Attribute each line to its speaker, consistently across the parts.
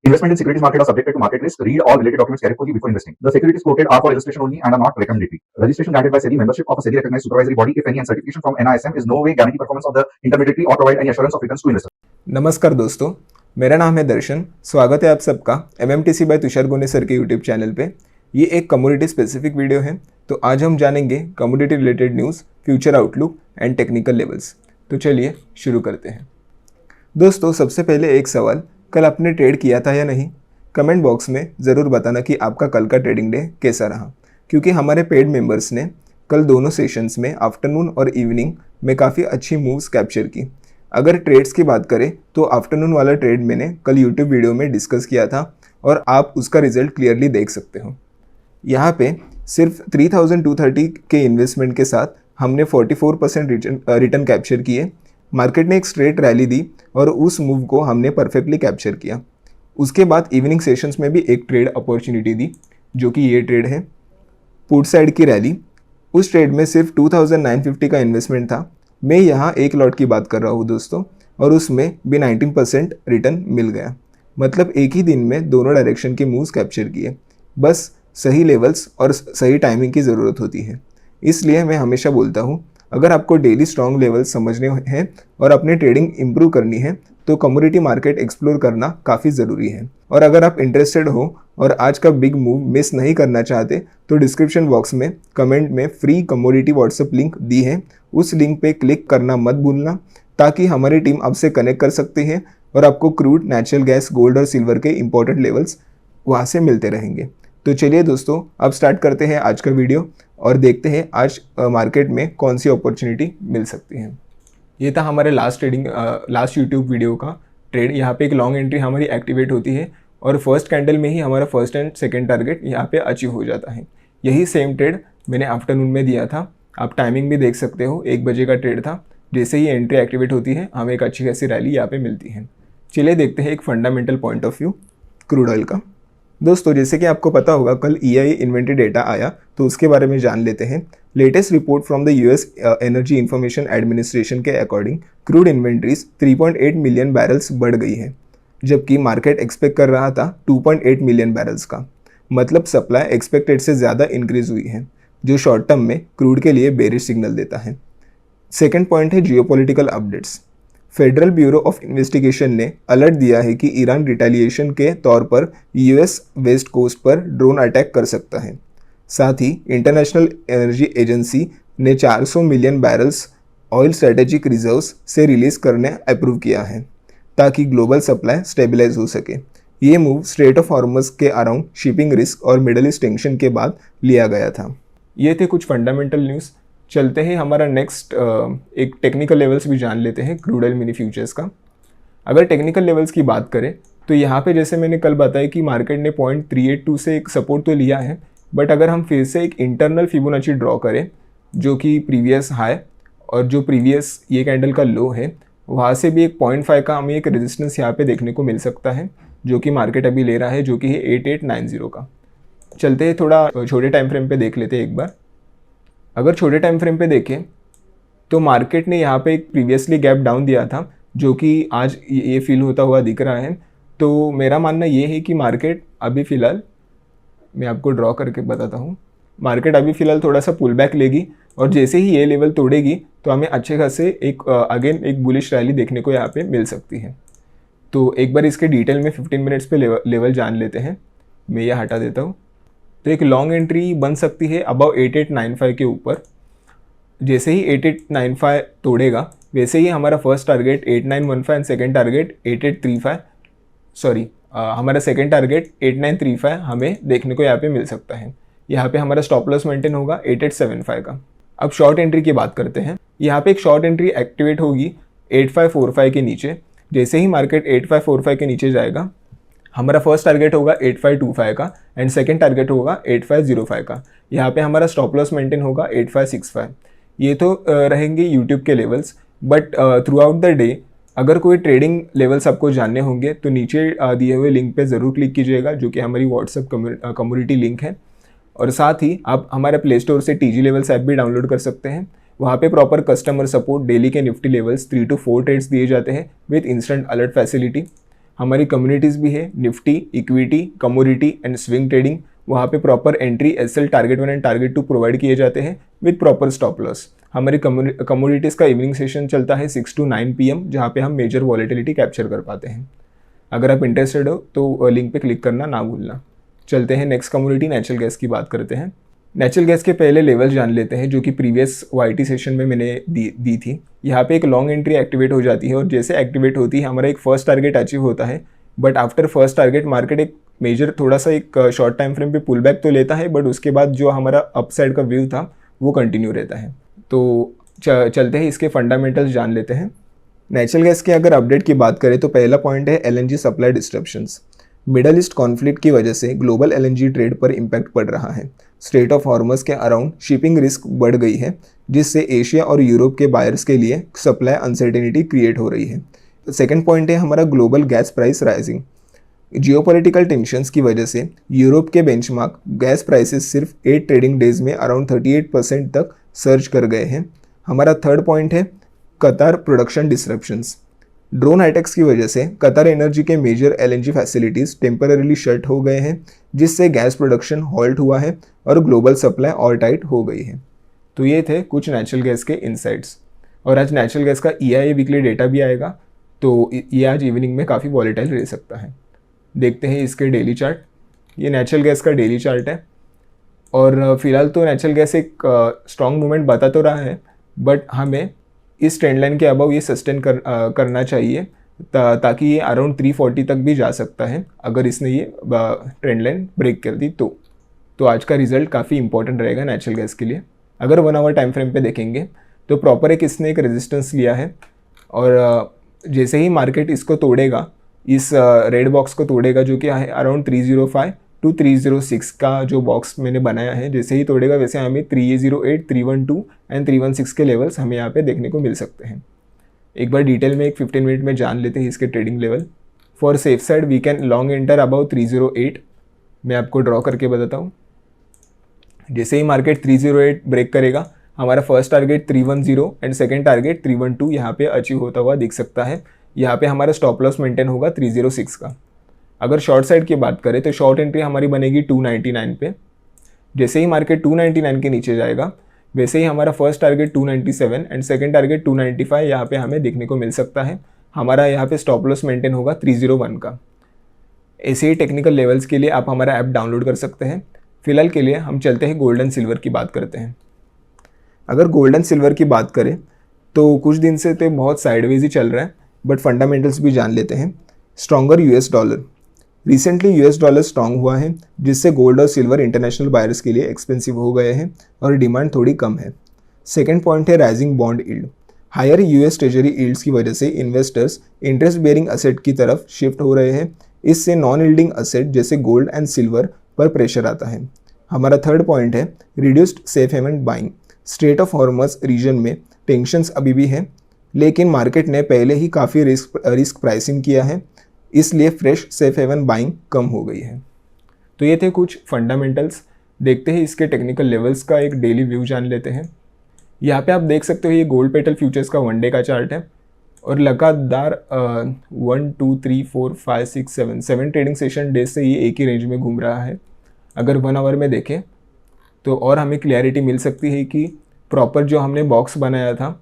Speaker 1: Investment in securities market are subjected to market risk. Read all related documents carefully before investing. The securities quoted are for illustration only and are not recommendatory. Registration granted by SEBI, membership of a SEBI recognized supervisory body, if any, and certification from NISM is no way guarantee performance of the intermediary or provide any assurance of returns to investor.
Speaker 2: नमस्कार दोस्तों, मेरा नाम है दर्शन। स्वागत है आप सबका MMTC bye Tushar गोने sir के यूट्यूब चैनल पे। ये एक कमोडिटी स्पेसिफिक वीडियो है। तो आज हम जानेंगे commodity related news, future outlook and technical levels. तो चलिए शुरू करते हैं। दोस्तों, सबसे पहले एक सवाल, कल आपने ट्रेड किया था या नहीं? कमेंट बॉक्स में ज़रूर बताना कि आपका कल का ट्रेडिंग डे कैसा रहा, क्योंकि हमारे पेड मेंबर्स ने कल दोनों सेशंस में आफ्टरनून और इवनिंग में काफ़ी अच्छी मूव्स कैप्चर की। अगर ट्रेड्स की बात करें तो आफ्टरनून वाला ट्रेड मैंने कल यूट्यूब वीडियो में डिस्कस किया था और आप उसका रिजल्ट क्लियरली देख सकते हो। यहाँ पे सिर्फ 3230 के इन्वेस्टमेंट के साथ हमने 44% रिटर्न कैप्चर किए। मार्केट ने एक स्ट्रेट रैली दी और उस मूव को हमने परफेक्टली कैप्चर किया। उसके बाद इवनिंग सेशंस में भी एक ट्रेड अपॉर्चुनिटी दी, जो कि ये ट्रेड है, पुट साइड की रैली। उस ट्रेड में सिर्फ 2950 का इन्वेस्टमेंट था। मैं यहाँ एक लॉट की बात कर रहा हूँ दोस्तों, और उसमें भी 19% रिटर्न मिल गया। मतलब एक ही दिन में दोनों डायरेक्शन के मूव्स कैप्चर किए। बस सही लेवल्स और सही टाइमिंग की ज़रूरत होती है। इसलिए मैं हमेशा बोलता हूँ, अगर आपको डेली स्ट्रॉन्ग लेवल्स समझने हैं और अपनी ट्रेडिंग इंप्रूव करनी है तो कमोडिटी मार्केट एक्सप्लोर करना काफ़ी ज़रूरी है। और अगर आप इंटरेस्टेड हो और आज का बिग मूव मिस नहीं करना चाहते तो डिस्क्रिप्शन बॉक्स में कमेंट में फ्री कमोडिटी व्हाट्सएप लिंक दी है, उस लिंक पे क्लिक करना मत भूलना, ताकि हमारी टीम आपसे कनेक्ट कर सकती है और आपको क्रूड, नेचुरल गैस, गोल्ड और सिल्वर के इंपॉर्टेंट लेवल्स वहाँ से मिलते रहेंगे। तो चलिए दोस्तों, अब स्टार्ट करते हैं आज का वीडियो और देखते हैं आज मार्केट में कौन सी अपॉर्चुनिटी मिल सकती है। ये था हमारे लास्ट यूट्यूब वीडियो का ट्रेड। यहाँ पे एक लॉन्ग एंट्री हमारी एक्टिवेट होती है और फर्स्ट कैंडल में ही हमारा फर्स्ट एंड सेकंड टारगेट यहाँ पे अचीव हो जाता है। यही सेम ट्रेड मैंने आफ्टरनून में दिया था। आप टाइमिंग भी देख सकते हो, 1 बजे का ट्रेड था। जैसे ही एंट्री एक्टिवेट होती है हमें एक अच्छी खासी रैली यहाँ पे मिलती है। चलिए देखते हैं एक fundamental point of view crude oil का। दोस्तों, जैसे कि आपको पता होगा, कल EIA इन्वेंट्री डेटा आया, तो उसके बारे में जान लेते हैं। Latest report from the US energy information administration के according crude inventories 3.8 million barrels बढ़ गई है, जबकि मार्केट एक्सपेक्ट कर रहा था 2.8 मिलियन बैरल्स का। मतलब सप्लाई एक्सपेक्टेड से ज़्यादा इंक्रीज हुई है, जो शॉर्ट टर्म में क्रूड के लिए बेरिश सिग्नल देता है। सेकेंड पॉइंट है geopolitical updates. Federal bureau of investigation ने अलर्ट दिया है कि ईरान रिटेलिएशन के तौर पर US वेस्ट कोस्ट पर ड्रोन अटैक कर सकता है। साथ ही इंटरनेशनल एनर्जी एजेंसी ने 400 million barrels oil strategic reserves से रिलीज करने अप्रूव किया है, ताकि ग्लोबल सप्लाई स्टेबलाइज हो सके। ये मूव स्ट्रेट ऑफ हॉर्मज के अराउंड शिपिंग रिस्क और मिडल ईस्ट टेंशन के बाद लिया गया था। ये थे कुछ फंडामेंटल न्यूज़। चलते हैं हमारा नेक्स्ट एक टेक्निकल लेवल्स भी जान लेते हैं क्रूड ऑयल मिनी फ्यूचर्स का। अगर टेक्निकल लेवल्स की बात करें तो यहाँ पे जैसे मैंने कल बताया कि मार्केट ने 0.382 से एक सपोर्ट तो लिया है, बट अगर हम फिर से एक इंटरनल फिबोनाची ड्रॉ करें, जो कि प्रीवियस हाई और जो प्रीवियस ये कैंडल का लो है, वहाँ से भी एक 0.5 का हमें एक रेजिस्टेंस यहाँ पे देखने को मिल सकता है, जो कि मार्केट अभी ले रहा है, जो कि है 8890 का। चलते हैं थोड़ा छोटे टाइम फ्रेम पे देख लेते हैं एक बार। अगर छोटे टाइम फ्रेम पे देखें तो मार्केट ने यहाँ पे एक प्रीवियसली गैप डाउन दिया था, जो कि आज ये फील होता हुआ दिख रहा है। तो मेरा मानना ये है कि मार्केट अभी फ़िलहाल, मैं आपको ड्रॉ करके बताता हूँ, मार्केट अभी फ़िलहाल थोड़ा सा पुल बैक लेगी और जैसे ही ये लेवल तोड़ेगी तो हमें अच्छे खासे एक अगेन एक बुलिश रैली देखने को यहाँ पे मिल सकती है। तो एक बार इसके डिटेल में 15 मिनट्स पे लेवल जान लेते हैं। मैं ये हटा देता हूँ। तो एक लॉन्ग एंट्री बन सकती है अबाउ 8895 के ऊपर। जैसे ही 8895 तोड़ेगा वैसे ही हमारा first target 8915 and second target 8835 हमारा सेकेंड टारगेट 8935 हमें देखने को यहाँ पे मिल सकता है। यहाँ पे हमारा स्टॉप लॉस मेंटेन होगा 8875 का। अब शॉर्ट एंट्री की बात करते हैं। यहाँ पे एक शॉर्ट एंट्री एक्टिवेट होगी 8545 के नीचे। जैसे ही मार्केट 8545 के नीचे जाएगा, हमारा फर्स्ट टारगेट होगा 8525 का एंड सेकेंड टारगेट होगा 8505 का। यहाँ पे हमारा स्टॉप लॉस मेंटेन होगा 8565। ये तो रहेंगे यूट्यूब के levels, but through out the day अगर कोई ट्रेडिंग लेवल्स आपको जानने होंगे तो नीचे दिए हुए लिंक पे ज़रूर क्लिक कीजिएगा, जो कि हमारी व्हाट्सएप कम्युनिटी लिंक है। और साथ ही आप हमारे प्ले स्टोर से TG लेवल्स ऐप भी डाउनलोड कर सकते हैं। वहाँ पे प्रॉपर कस्टमर सपोर्ट, डेली के निफ्टी लेवल्स, 3 to 4 ट्रेड्स दिए जाते हैं विद इंस्टेंट अलर्ट फैसिलिटी। हमारी कम्युनिटीज़ भी है Nifty, equity, commodity and swing trading. वहाँ पे proper entry SL target 1 and target 2 provide किए जाते हैं विद प्रॉपर स्टॉप लॉस। हमारी कमोडिटीज़ का इवनिंग सेशन चलता है 6 to 9 PM, जहाँ पे हम मेजर वॉलेटिलिटी कैप्चर कर पाते हैं। अगर आप इंटरेस्टेड हो तो लिंक पे क्लिक करना ना भूलना। चलते हैं नेक्स्ट कमोडिटी नेचुरल गैस की बात करते हैं। नेचुरल गैस के पहले लेवल जान लेते हैं जो कि प्रीवियस वाईटी सेशन में मैंने दी थी। यहाँ पे एक लॉन्ग एंट्री एक्टिवेट हो जाती है और जैसे एक्टिवेट होती है हमारा एक फर्स्ट टारगेट अचीव होता है, but after first target market एक मेजर थोड़ा सा एक शॉर्ट टाइम फ्रेम पे पुल बैक तो लेता है, बट उसके बाद जो हमारा अपसाइड का व्यू था वो कंटिन्यू रहता है। तो चलते हैं इसके फंडामेंटल्स जान लेते हैं। नेचुरल गैस के अगर अपडेट की बात करें तो पहला पॉइंट है LNG supply disruptions. Middle east conflict की वजह से ग्लोबल एलएनजी ट्रेड पर इम्पैक्ट पड़ रहा है। स्ट्रेट ऑफ हॉर्मस के अराउंड शिपिंग रिस्क बढ़ गई है, जिससे एशिया और यूरोप के बायर्स के लिए सप्लाई अनसर्टेनिटी क्रिएट हो रही है। सेकेंड पॉइंट है हमारा global gas price rising. Geopolitical tensions की वजह से यूरोप के बेंचमार्क गैस प्राइसेस सिर्फ 8 ट्रेडिंग डेज में अराउंड 38% तक सर्ज कर गए हैं। हमारा थर्ड पॉइंट है कतार प्रोडक्शन डिसरप्शंस। ड्रोन अटैक्स की वजह से कतार एनर्जी के major LNG facilities temporarily shut हो गए हैं, जिससे गैस प्रोडक्शन हॉल्ट हुआ है और ग्लोबल सप्लाई और टाइट हो गई है। तो ये थे कुछ नेचुरल गैस के इनसाइट्स। और आज नेचुरल गैस का EIA वीकली डेटा भी आएगा, तो ये आज इवनिंग में काफ़ी वॉलेटाइल रह सकता है। देखते हैं इसके डेली चार्ट। ये नेचुरल गैस का डेली चार्ट है और फिलहाल तो नेचुरल गैस एक स्ट्रॉन्ग मूवमेंट बता तो रहा है, बट हमें इस ट्रेंड लाइन के अबव ये सस्टेन करना चाहिए ताकि ये अराउंड 340 तक भी जा सकता है अगर इसने ये ट्रेंड लाइन ब्रेक कर दी तो आज का रिजल्ट काफ़ी इंपॉर्टेंट रहेगा नेचुरल गैस के लिए। अगर 1 आवर टाइम फ्रेम पे देखेंगे तो प्रॉपर इसने एक रेजिस्टेंस लिया है और जैसे ही मार्केट इसको तोड़ेगा, इस रेड बॉक्स को तोड़ेगा जो कि अराउंड 305 to 306 का जो बॉक्स मैंने बनाया है, जैसे ही तोड़ेगा वैसे हमें 308, 312 एंड 316 के लेवल्स हमें यहाँ पे देखने को मिल सकते हैं। एक बार डिटेल में एक 15 मिनट में जान लेते हैं इसके trading level. For safe side we can long enter above 308। मैं आपको ड्रॉ करके बताता हूँ। जैसे ही मार्केट 308 ब्रेक करेगा, हमारा first target 310 and second target 312 यहाँ पे अचीव होता हुआ दिख सकता है। यहाँ पे हमारा स्टॉप लॉस मेंटेन होगा 306 का। अगर शॉर्ट साइड की बात करें तो शॉर्ट एंट्री हमारी बनेगी 299 पे। जैसे ही मार्केट 299 के नीचे जाएगा वैसे ही हमारा first target 297 and second target 295 यहाँ पे हमें देखने को मिल सकता है। हमारा यहाँ पे स्टॉप लॉस मेंटेन होगा 301 का। ऐसे ही टेक्निकल लेवल्स के लिए आप हमारा ऐप डाउनलोड कर सकते हैं। फिलहाल के लिए हम चलते हैं गोल्ड एंड सिल्वर की बात करते हैं। अगर गोल्ड एंड सिल्वर की बात करें तो कुछ दिन से तो बहुत साइडवेज ही चल रहा है, बट फंडामेंटल्स भी जान लेते हैं। Stronger US dollar. Recently US dollar strong हुआ है, जिससे गोल्ड और सिल्वर इंटरनेशनल बायर्स के लिए एक्सपेंसिव हो गए हैं और डिमांड थोड़ी कम है। सेकेंड पॉइंट है rising bond yield. Higher US treasury yields की वजह से इन्वेस्टर्स इंटरेस्ट बेयरिंग असेट की तरफ शिफ्ट हो रहे हैं। इससे नॉन यील्डिंग असेट जैसे गोल्ड एंड सिल्वर पर प्रेशर आता है। हमारा थर्ड पॉइंट है reduced safe haven buying. Strait of Hormuz region में टेंशंस अभी भी है, लेकिन मार्केट ने पहले ही काफ़ी रिस्क प्राइसिंग किया है, इसलिए फ्रेश सेफ हेवन बाइंग कम हो गई है। तो ये थे कुछ फंडामेंटल्स। देखते हैं इसके टेक्निकल लेवल्स का एक डेली व्यू जान लेते हैं। यहाँ पे आप देख सकते हो ये गोल्ड पेटल फ्यूचर्स का 1 डे का चार्ट है और लगातार 1 2 3 4 5 6 7 ट्रेडिंग सेशन डेज से ये एक ही रेंज में घूम रहा है। अगर 1 आवर में देखें तो और हमें क्लैरिटी मिल सकती है कि प्रॉपर जो हमने बॉक्स बनाया था,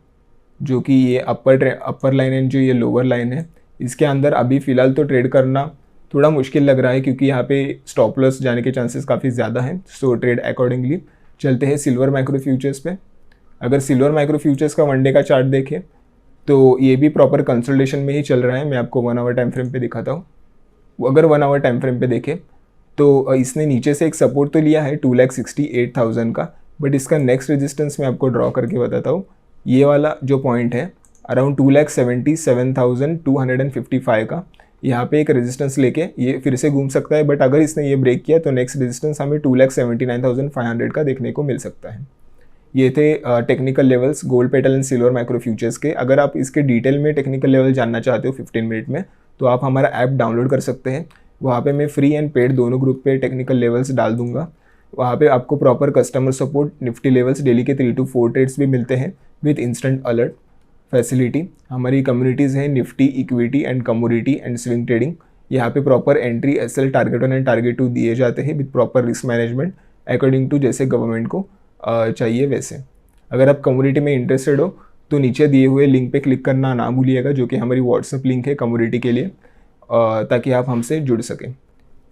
Speaker 2: जो कि ये अपर लाइन एंड जो ये लोअर लाइन है, इसके अंदर अभी फ़िलहाल तो ट्रेड करना थोड़ा मुश्किल लग रहा है क्योंकि यहाँ पे स्टॉप लॉस जाने के चांसेस काफ़ी ज़्यादा हैं। So trade accordingly. चलते हैं सिल्वर माइक्रो फ्यूचर्स पे। अगर सिल्वर माइक्रो फ्यूचर्स का 1 डे का चार्ट देखें तो ये भी प्रॉपर कंसोलिडेशन में ही चल रहा है। मैं आपको 1 आवर टाइम फ्रेम पे दिखाता हूँ। अगर 1 आवर टाइम फ्रेम पे देखें तो इसने नीचे से एक सपोर्ट तो लिया है 2,68,000 का, बट इसका नेक्स्ट रेजिस्टेंस मैं आपको ड्रॉ करके बताता हूँ। ये वाला जो पॉइंट है अराउंड 2,77,255 का, यहाँ पे एक रेजिस्टेंस लेके ये फिर से घूम सकता है, बट अगर इसने ये ब्रेक किया तो नेक्स्ट रेजिस्टेंस हमें 2,79,500 का देखने को मिल सकता है। ये थे technical levels gold petal and silver micro futures के। अगर आप इसके डिटेल में टेक्निकल लेवल जानना चाहते हो 15 मिनट में, तो आप हमारा ऐप डाउनलोड कर सकते हैं। वहाँ पे मैं फ्री एंड पेड दोनों ग्रुप पे टेक्निकल लेवल्स डाल दूंगा। वहाँ पे आपको proper customer support, Nifty levels, daily के 3 to 4 ट्रेड्स भी मिलते हैं विद इंस्टेंट अलर्ट फैसिलिटी। हमारी कम्युनिटीज़ हैं Nifty, equity and commodity and swing trading. यहाँ पे proper entry SL target 1 and target 2 दिए जाते हैं with proper risk management according to जैसे गवर्नमेंट को चाहिए वैसे। अगर आप कम्युनिटी में इंटरेस्टेड हो तो नीचे दिए हुए लिंक पे क्लिक करना ना भूलिएगा, जो कि हमारी व्हाट्सएप लिंक है कम्युनिटी के लिए, ताकि आप हमसे जुड़ सकें।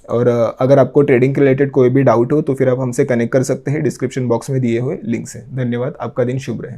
Speaker 2: और अगर आपको ट्रेडिंग के रिलेटेड कोई भी डाउट हो तो फिर आप हमसे कनेक्ट कर सकते हैं डिस्क्रिप्शन बॉक्स में दिए हुए लिंक से। धन्यवाद, आपका दिन शुभ रहे।